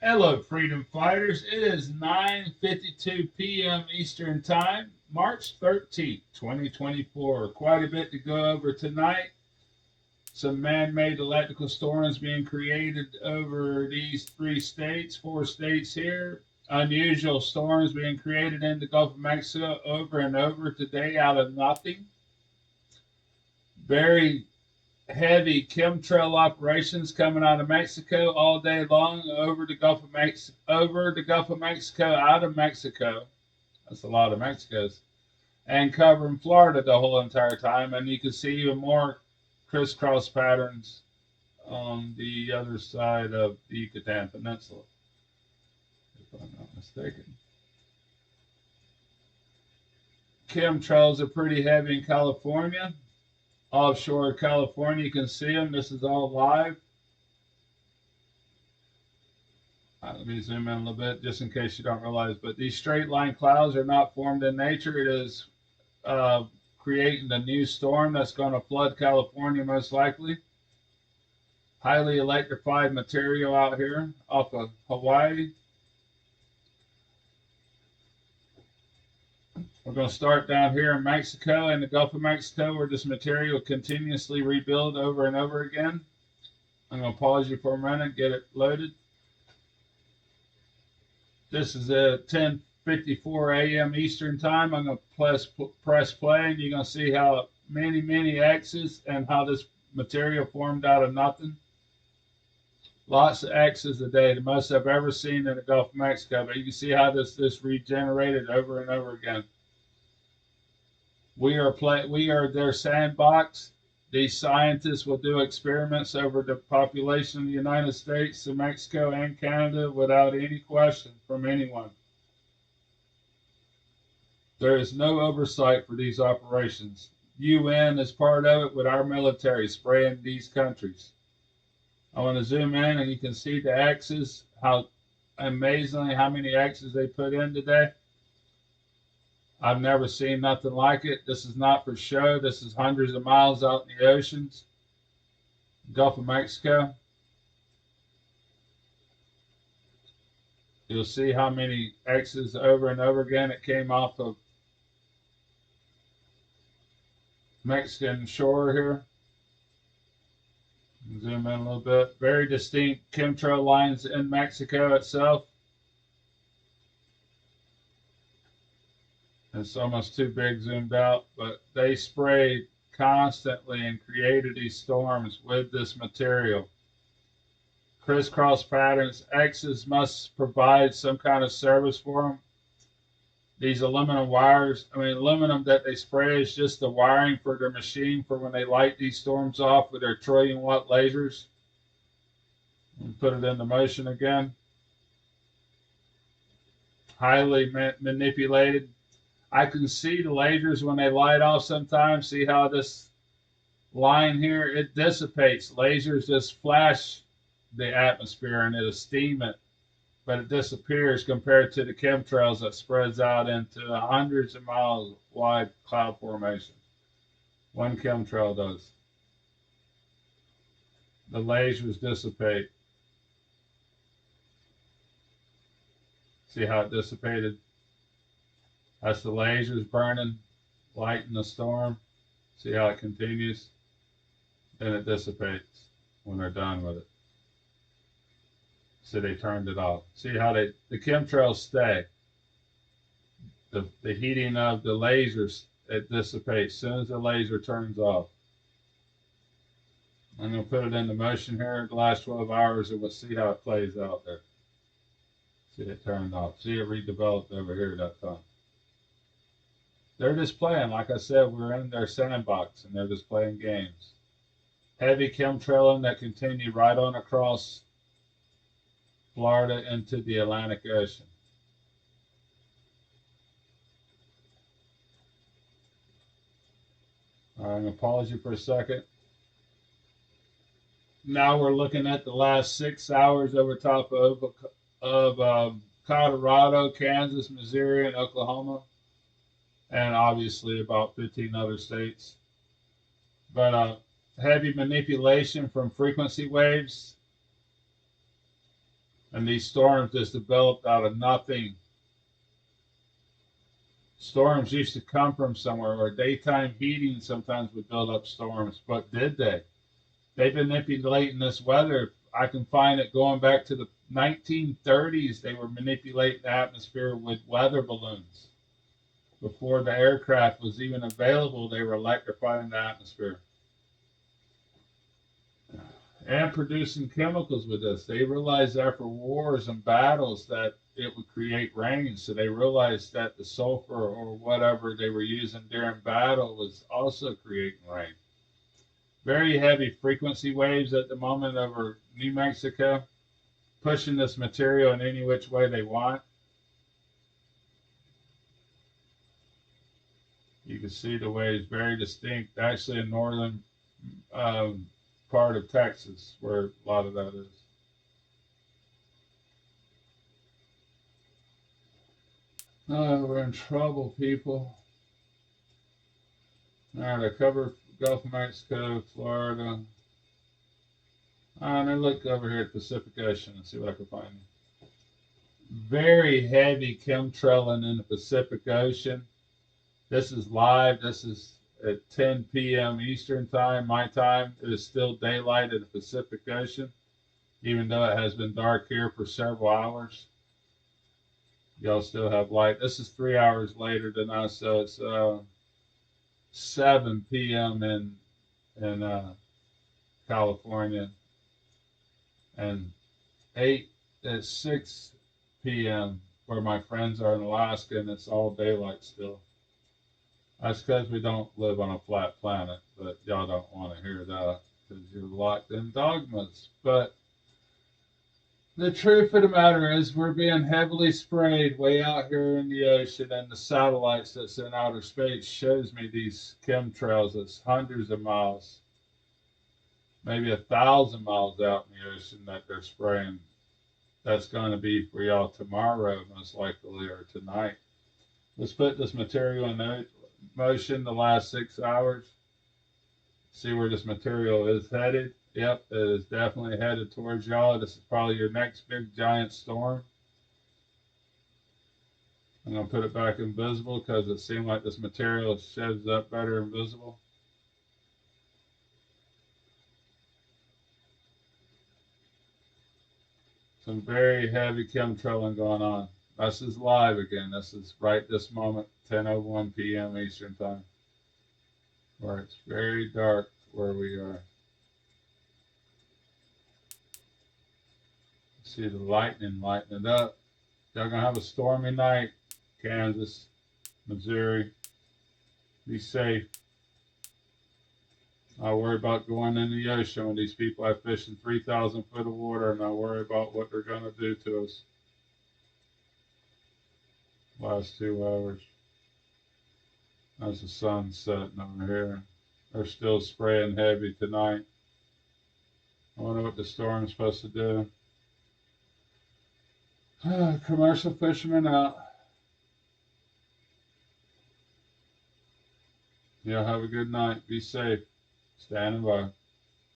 Hello, freedom fighters. It is 9:52 p.m. Eastern Time, March 13th, 2024. Quite a bit to go over tonight. Some man-made electrical storms being created over these four states here. Unusual storms being created in the Gulf of Mexico over and over today out of nothing. Very heavy chemtrail operations coming out of Mexico all day long over the Gulf of Mexico, out of Mexico. That's a lot of Mexicos, and covering Florida the whole entire time. And you can see even more crisscross patterns on the other side of the Yucatan Peninsula, if I'm not mistaken. Chemtrails are pretty heavy in California. Offshore California, you can see them. This is all live. Let me zoom in a little bit just in case you don't realize, but these straight line clouds are not formed in nature. It is creating a new storm that's going to flood California most likely. Highly electrified material out here off of Hawaii. We're going to start down here in Mexico, in the Gulf of Mexico, where this material continuously rebuild over and over again. I'm going to pause you for a minute, get it loaded. This is at 10:54 a.m. Eastern Time. I'm going to press play, and you're going to see how many X's and how this material formed out of nothing. Lots of X's a day, the most I've ever seen in the Gulf of Mexico. But you can see how this regenerated over and over again. We are their sandbox. These scientists will do experiments over the population of the United States, of Mexico, and Canada without any question from anyone. There is no oversight for these operations. UN is part of it with our military spraying these countries. I want to zoom in and you can see the X's, how amazingly how many X's they put in today. I've never seen nothing like it. This is not for show. This is hundreds of miles out in the oceans, Gulf of Mexico. You'll see how many X's over and over again. It came off of Mexican shore here. Zoom in a little bit. Very distinct chemtrail lines in Mexico itself. It's almost too big zoomed out, but they sprayed constantly and created these storms with this material. Crisscross patterns. X's must provide some kind of service for them. These aluminum wires, aluminum that they spray is just the wiring for their machine for when they light these storms off with their trillion-watt lasers. And put it into motion again. Highly manipulated. I can see the lasers when they light off sometimes. See how this line here, it dissipates. Lasers just flash the atmosphere and it'll steam it, but it disappears compared to the chemtrails that spreads out into hundreds of miles wide cloud formation. One chemtrail does. The lasers dissipate. See how it dissipated? That's the lasers burning, lighting the storm. See how it continues? Then it dissipates when they're done with it. So they turned it off. See how the chemtrails stay. The heating of the lasers, it dissipates as soon as the laser turns off. I'm going to put it into motion here the last 12 hours and we'll see how it plays out there. See it turned off. See it redeveloped over here that time. They're just playing. Like I said, we're in their sandbox and they're just playing games. Heavy chemtrailing that continue right on across Florida into the Atlantic Ocean. All right, I'm going to pause you for a second. Now we're looking at the last 6 hours over top of Colorado, Kansas, Missouri, and Oklahoma. And obviously about 15 other states. But heavy manipulation from frequency waves. And these storms just developed out of nothing. Storms used to come from somewhere, or daytime heating sometimes would build up storms. But did they? They've been manipulating this weather. I can find it going back to the 1930s. They were manipulating the atmosphere with weather balloons. Before the aircraft was even available, they were electrifying the atmosphere and producing chemicals with this. They realized after wars and battles that it would create rain. So they realized that the sulfur or whatever they were using during battle was also creating rain. Very heavy frequency waves at the moment over New Mexico, pushing this material in any which way they want. You can see the waves very distinct, actually in northern part of Texas, where a lot of that is. Oh, we're in trouble, people. All right, I covered Gulf of Mexico, Florida. And I look over here at the Pacific Ocean and see what I can find. Very heavy chemtrailing in the Pacific Ocean. This is live. This is at 10 p.m. Eastern time, my time. It is still daylight in the Pacific Ocean, even though it has been dark here for several hours. Y'all still have light. This is 3 hours later than us, so it's 7 p.m. in California, and 6 p.m. where my friends are in Alaska, and it's all daylight still. That's because we don't live on a flat planet, but y'all don't want to hear that because you're locked in dogmas. But the truth of the matter is we're being heavily sprayed way out here in the ocean, and the satellites that's in outer space shows me these chemtrails that's hundreds of miles, maybe 1,000 miles out in the ocean that they're spraying. That's going to be for y'all tomorrow, most likely, or tonight. Let's put this material in motion the last 6 hours. See where this material is headed. Yep, it is definitely headed towards y'all. This is probably your next big giant storm. I'm going to put it back invisible because it seemed like this material shows up better invisible. Some very heavy chemtrailing going on. This is live again. This is right this moment, 10:01 p.m. Eastern time, where it's very dark where we are. See the lightning lighting it up. Y'all gonna have a stormy night, Kansas, Missouri. Be safe. I worry about going in the ocean with these people. I fish in 3,000 foot of water, and I worry about what they're gonna do to us. Last 2 hours. As the sun's setting over here. They're still spraying heavy tonight. I wonder what the storm's supposed to do. Commercial fisherman out. Y'all have a good night. Be safe. Standing by.